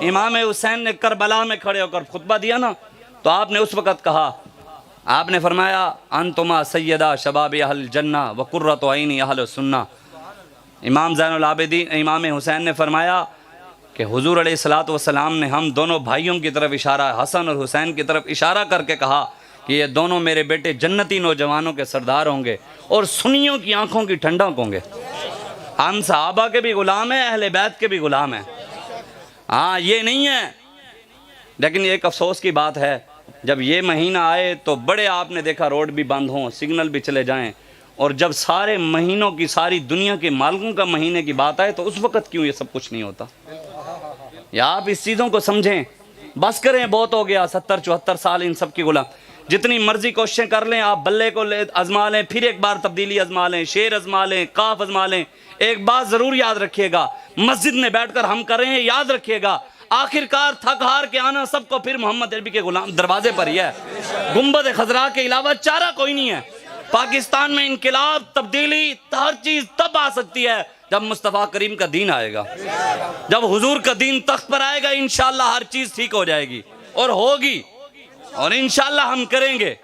इमाम हुसैन ने करबला में खड़े होकर खुतबा दिया ना, तो आपने उस वक़्त कहा, आपने फरमाया अंतुमा सैयदा शबाब अहल जन्ना व कुर्रत ऐनी अहल सुन्ना। इमाम ज़ैनुल आबिदीन इमाम हुसैन ने फरमाया कि हुजूर अलैहिस्सलातु वस्सलाम ने हम दोनों भाइयों की तरफ इशारा, हसन और हुसैन की तरफ इशारा करके कहा कि ये दोनों मेरे बेटे जन्नती नौजवानों के सरदार होंगे और सुन्नियों की आंखों की ठंडक होंगे। हम सहाबा के भी ग़ुलाम हैं, अहले बैत के भी ग़ुलाम हैं। हाँ, ये नहीं है, लेकिन एक अफसोस की बात है, जब ये महीना आए तो बड़े आपने देखा रोड भी बंद हों, सिग्नल भी चले जाएं, और जब सारे महीनों की, सारी दुनिया के मालिकों का महीने की बात आए तो उस वक़्त क्यों ये सब कुछ नहीं होता? या आप इस चीज़ों को समझें, बस करें, बहुत हो गया 70-74 साल इन सब की गुलाम। जितनी मर्जी कोशिशें कर लें, आप बल्ले को आजमा लें, फिर एक बार तब्दीली आजमा लें, शेर आजमा लें, काफ आजमा लें। एक बात ज़रूर याद रखिएगा, मस्जिद में बैठकर हम कर रहे हैं, याद रखिएगा आखिरकार थक हार के आना सबको फिर मोहम्मद अरबी के गुलाम दरवाजे पर ही है। गुंबद खजरा के अलावा चारा कोई नहीं है। पाकिस्तान में इनकलाब, तब्दीली, हर चीज़ तब आ सकती है जब मुस्तफ़ा करीम का दीन आएगा, जब हुजूर का दीन तख्त पर आएगा। इंशाअल्लाह हर चीज़ ठीक हो जाएगी और होगी, और इंशाअल्लाह हम करेंगे।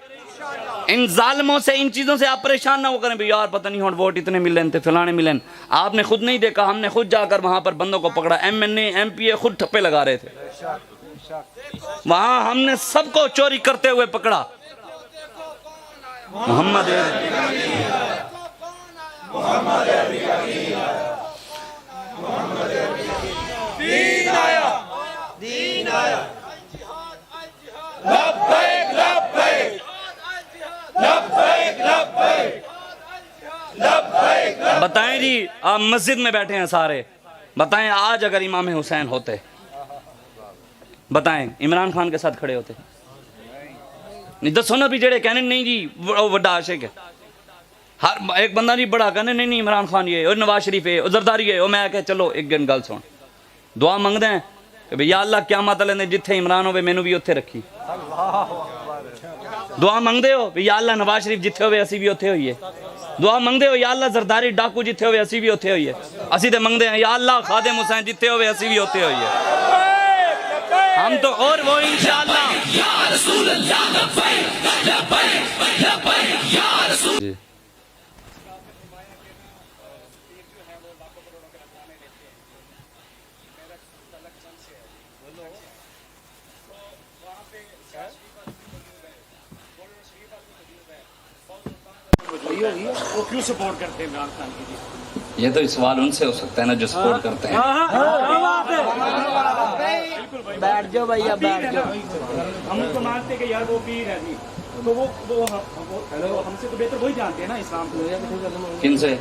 इन जालिमों से, इन चीज़ों से आप परेशान ना हो करें भी यार पता नहीं होट वोट इतने मिल रहे थे, फलाने मिले। आपने खुद नहीं देखा, हमने खुद जाकर वहाँ पर बंदों को पकड़ा, MNA MPA खुद ठप्पे लगा रहे थे वहाँ, हमने सबको चोरी करते हुए पकड़ा। मोहम्मद दीन आया, दीन आया, लब्बैक लब्बैक लब्बैक लब्बैक लब्बैक। बताएं जी, आप मस्जिद में बैठे हैं सारे, बताएं आज अगर इमाम हुसैन होते, बताएं इमरान खान के साथ खड़े होते? नहीं दसो ना भी, जेड़े कहने नहीं जी वो बड़ा आशिक है, हर एक बंदा नहीं बड़ा कहने नहीं इमरान खान ये और नवाज शरीफ है और जरदारी है, और मैं कह चलो एक दिन गल सुन, दुआ मंगते हैं कि भैया अल्लाह क्या मत लेने जिथे इमरान होवे मैनू भी उत्थे रखी। दुआ मंगते हो भैया अल्लाह नवाज शरीफ जिथे होवे असी भी उत्थे होइए। दुआ मंगते हो या अल्लाह जरदारी डाकू जिथे होवे असी भी उत्थे होइए। असी तो मंगते हैं या अल्लाह खादिम हुसैन जिथे होवे असी भी उत्थे होइए। हम तो और वो इंशाअल्लाह जी। वो क्यों सपोर्ट करते हैं इमरान खान की? ये तो सवाल उनसे हो सकता है ना जो सपोर्ट करते हैं। बैठ जाओ भैया, बैठ जाओ। हम उनको मानते हैं कि यार वो पीर है नहीं, तो वो हमसे तो बेहतर वही जानते हैं ना इस्लाम को। किन से?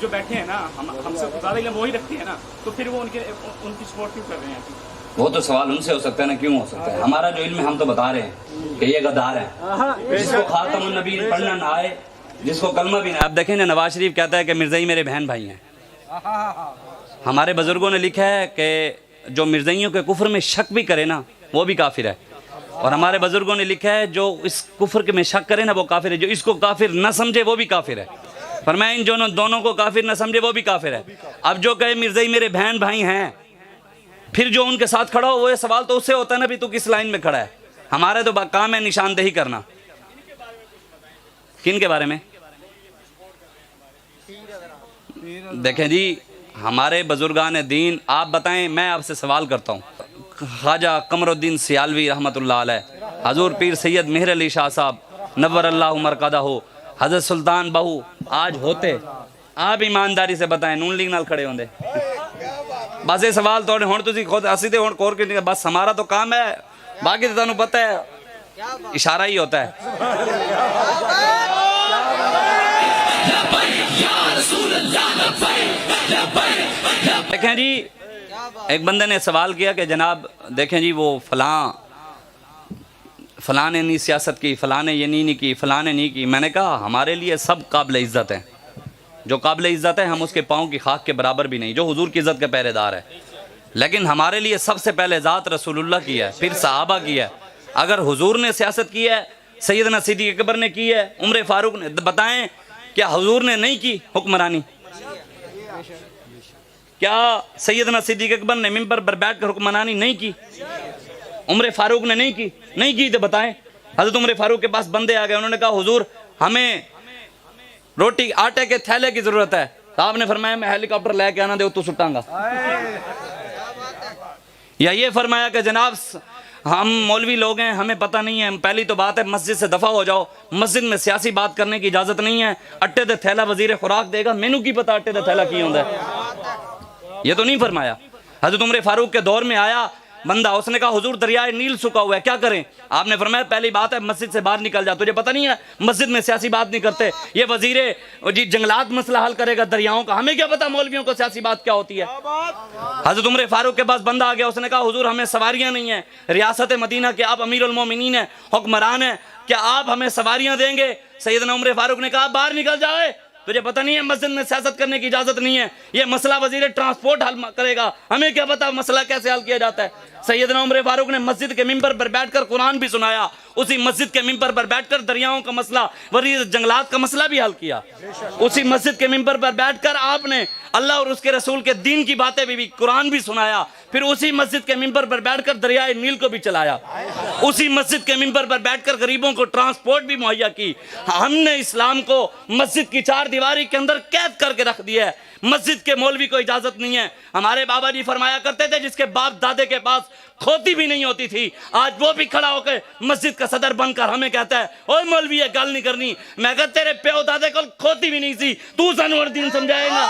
जो बैठे हैं ना, हमसे ज़्यादा इल्म वही रखते हैं ना, तो फिर वो उनकी सपोर्ट क्यों कर रहे हैं? वो तो सवाल उनसे हो सकता है ना, क्यों हो सकता है? हमारा जो इल्म है हम तो बता रहे हैं कि ये गद्दार है, जिसको खातमुन नबीय्यीन पढ़ना ना आए, जिसको कलमा भी ना। अब देखें ना, नवाज शरीफ कहता है कि मिर्ज़ाई मेरे बहन भाई हैं। हमारे बुजुर्गों ने लिखा है कि जो मिर्ज़ाइयों के कुफ्र में शक भी करे ना वो भी काफिर है, और हमारे बुजुर्गों ने लिखा है जो इस कुफ्र में शक करे ना वो काफिर है, जो इसको काफिर न समझे वो भी काफिर है। फरमाया इन दोनों को काफिर न समझे वो भी काफिर है। अब जो कहे मिर्ज़ाई मेरे बहन भाई हैं, फिर जो उनके साथ खड़ा हो, वो ये सवाल तो उससे होता है ना भी तू किस लाइन में खड़ा है। हमारे तो काम है निशानदेही करना। किन के बारे में? देखें जी, हमारे बुजुर्गान दीन, आप बताएं, मैं आपसे सवाल करता हूँ, ख्वाजा कमरुद्दीन सियालवी रहमतुल्लाह अलैह, हजूर पीर सैयद मेहर अली शाह साहब नव्वर अल्लाहु मरकदहू, हजरत सुल्तान बहू आज होते, आप ईमानदारी से बताएं नून लीग नाल खड़े होंगे? बस ये सवाल तो हुण तुसीं खुद, असीं ते हुण कोर के बस हमारा तो काम है, बाकी तो तुहानूं पता है इशारा ही होता है। देखें जी, एक बंदे ने सवाल किया कि जनाब देखें जी वो फलां ने नहीं सियासत की, फलां ने ये नहीं की, फलां ने नहीं की। मैंने कहा हमारे लिए सब काबिल इज़्ज़त हैं, जो काबिल इज़्ज़त है हम उसके पाँव की खाक के बराबर भी नहीं, जो हुजूर की इज़्ज़त के पहरेदार है। लेकिन हमारे लिए सबसे पहले ज़ात रसूलुल्लाह की है, फिर सहाबा की है। अगर हुजूर ने सियासत की है, सैयदना सिद्दीक़ अकबर ने की है, उमर फारूक ने, बताएं क्या हुजूर ने नहीं की हुक्मरानी? क्या सैयदना सिद्दीक अकबर ने मिंबर पर बैठ कर हुक्मरानी नहीं की? उमर फारूक ने नहीं की तो बताएं। हजरत उमर फारूक के पास बंदे आ गए, उन्होंने कहा हुजूर हमें रोटी आटे के थैले की जरूरत है। साहब ने फरमाया मैं हेलीकॉप्टर लेके आना दे तू सुटांगा। या ये फरमाया कि जनाब हम मौलवी लोग हैं, हमें पता नहीं है, पहली तो बात है मस्जिद से दफा हो जाओ, मस्जिद में सियासी बात करने की इजाजत नहीं है। अट्टे दे थैला वजीर खुराक देगा, मैनू की पता अट्टे दे थैला की होंदा है, ये तो नहीं फरमाया। हजरत उमर फारूक के दौर में आया बंदा, उसने कहा हुजूर दरियाए नील सूखा हुआ है, क्या करें? आपने फरमाया पहली बात है मस्जिद से बाहर निकल जा, तुझे पता नहीं है मस्जिद में सियासी बात नहीं करते, ये वजीरे जी जंगलात मसला हल करेगा दरियाओं का, हमें क्या पता मौलवियों को सियासी बात क्या होती है। हजरत उमर फारूक के पास बंदा आ गया, उसने कहा हुजूर हमें सवारियां नहीं है, रियासत मदीना के आप अमीरुल मोमिनीन है, हुक्मरान है, क्या आप हमें सवारियां देंगे? सैयदना उमर फारूक ने कहा बाहर निकल जाए, तुझे पता नहीं है मस्जिद में सियासत करने की इजाजत नहीं है, ये मसला वजीर ट्रांसपोर्ट हल करेगा, हमें क्या पता मसला कैसे हल किया जाता है। सैयदना उमर फारूक ने मस्जिद के मिंबर पर बैठकर कुरान भी सुनाया, उसी मस्जिद के मिंबर पर बैठकर दरियाओं का मसला, वरीज जंगलात का मसला भी हल किया। उसी मस्जिद के मिंबर पर बैठकर आपने अल्लाह और उसके रसूल के दीन की बातें भी कुरान भी सुनाया। फिर उसी मस्जिद के मिंबर पर बैठकर दरियाए नील को भी चलाया। उसी मस्जिद के मिंबर पर बैठकर गरीबों को ट्रांसपोर्ट भी मुहैया की। हमने इस्लाम को मस्जिद की चार दीवारी के अंदर कैद करके रख दिया है। मस्जिद के मौलवी को इजाजत नहीं है। हमारे बाबा जी फरमाया करते थे जिसके बाप दादे के पास खोती भी नहीं होती थी, आज वो भी खड़ा होकर मस्जिद का सदर बनकर हमें कहता है ओए मौलवी ये गल नहीं करनी। मैं कहता तेरे प्यो दादे को खोती भी नहीं थी, तू सानू और दीन समझाएगा,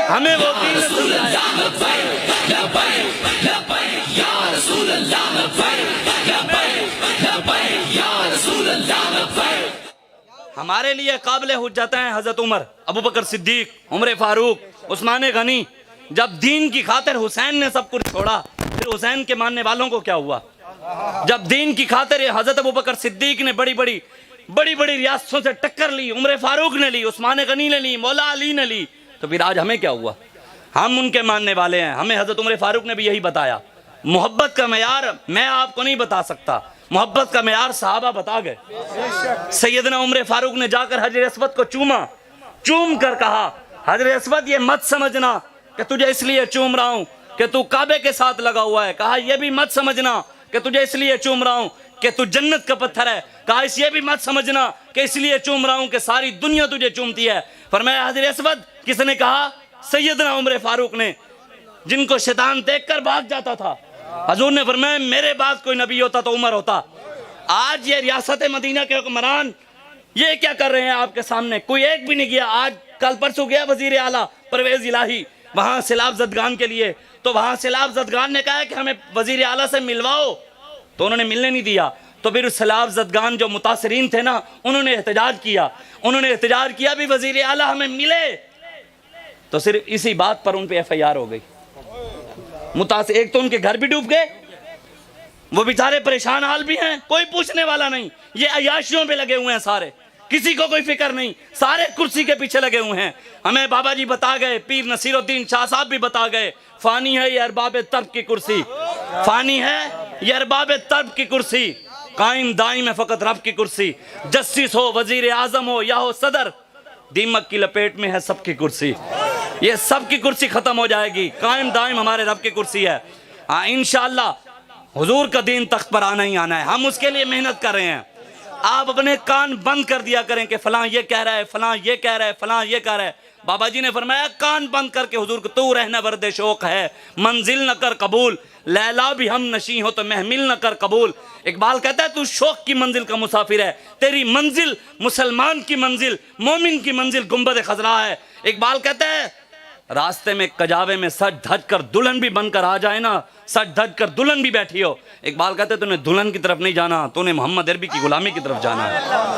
हमें वो दीन हमारे लिए काबिल हुज्जत हैं हजरत उमर, अबू बकर सिद्दीक, उमर फारूक, उस्मान गनी। जब दीन की खातिर हुसैन ने सब कुछ छोड़ा, फिर हुसैन के मानने वालों को क्या हुआ? जब दीन की खातिर हजरत अबू बकर सिद्दीक ने बड़ी बड़ी रियासतों से टक्कर ली, उमर फारूक ने ली, उस्मान गनी ने ली, मौला अली ने ली, तो फिर आज हमें क्या हुआ? हम उनके मानने वाले हैं। हमें हजरत उमर फारूक ने भी यही बताया। मोहब्बत का मेयार मैं आपको नहीं बता सकता, मोहब्बत का मेयार सहाबा बता गए। सैयदना उमर फारूक ने जाकर हजरत अस्वद को चूम कर कहा हजरत अस्वद ये मत समझना कि तुझे इसलिए चूम रहा हूं कि तू काबे के साथ लगा हुआ है, कहा यह भी मत समझना कि तुझे इसलिए चूम रहा हूं कि तू जन्नत का पत्थर है, कहा इस ये भी मत समझना कि इसलिए चूम रहा हूं कि सारी दुनिया तुझे चूमती है। फरमाया हजरत अस्वद किसने कहा? सैयदना उमर फारूक ने, जिनको शैतान देखकर भाग जाता था। हजूर ने फरमाया मेरे बाद कोई नबी होता तो उमर होता। आज ये रियासत मदीना के हुक्मरान ये क्या कर रहे हैं आपके सामने? कोई एक भी नहीं गया। आज कल परसों गया वजीर आला परवेज इलाही वहां सैलाब जदगान के लिए, तो वहां सैलाब जदगान ने कहा कि हमें वजीर आला से मिलवाओ, तो उन्होंने मिलने नहीं दिया। तो फिर सैलाब जदगान जो मुतासरीन थे ना, उन्होंने एहतजाज किया भी वजीर आला हमें मिले, तो सिर्फ इसी बात पर उन पे FIR हो गई। एक तो उनके घर भी डूब गए, वो बेचारे परेशान हाल भी हैं, कोई पूछने वाला नहीं। ये अयाशियों पे लगे हुए हैं सारे, किसी को कोई फिक्र नहीं, सारे कुर्सी के पीछे लगे हुए हैं। हमें बाबा जी बता गए, पीर नसीरुद्दीन शाह साहब भी बता गए, फानी है ये अरबाब तर्ब की कुर्सी, फानी है ये अरबाब तर्ब की कुर्सी, कायम दाइम है फकत रब की कुर्सी। जस्टिस हो, वजीर आजम हो या हो सदर, दीमक की लपेट में है सबकी कुर्सी। ये सबकी कुर्सी खत्म हो जाएगी, कायम दाइम हमारे रब की कुर्सी है। हाँ इंशाअल्लाह हुजूर का दीन तख्त पर आना ही आना है, हम उसके लिए मेहनत कर रहे हैं। आप अपने कान बंद कर दिया करें कि फलां ये कह रहा है, फलां ये कह रहा है, फलां ये कह रहा है। बाबा जी ने फरमाया कान बंद करके हुजूर को, तू रहना वर्द शौक है, मंजिल न कर कबूल, लैला भी हम नशी हो तो महमिल न कर कबूल। इकबाल कहता है तू शौक की मंजिल का मुसाफिर है, तेरी मंजिल मुसलमान की मंजिल, मोमिन की मंजिल गुंबद खजरा है। इकबाल कहता है रास्ते में कजावे में सज धज कर दुल्हन भी बनकर आ जाए ना, सज धज कर दुल्हन भी बैठी हो। इकबाल कहते तूने दुल्हन की तरफ नहीं जाना, तूने मोहम्मद अरबी की गुलामी की तरफ जाना है।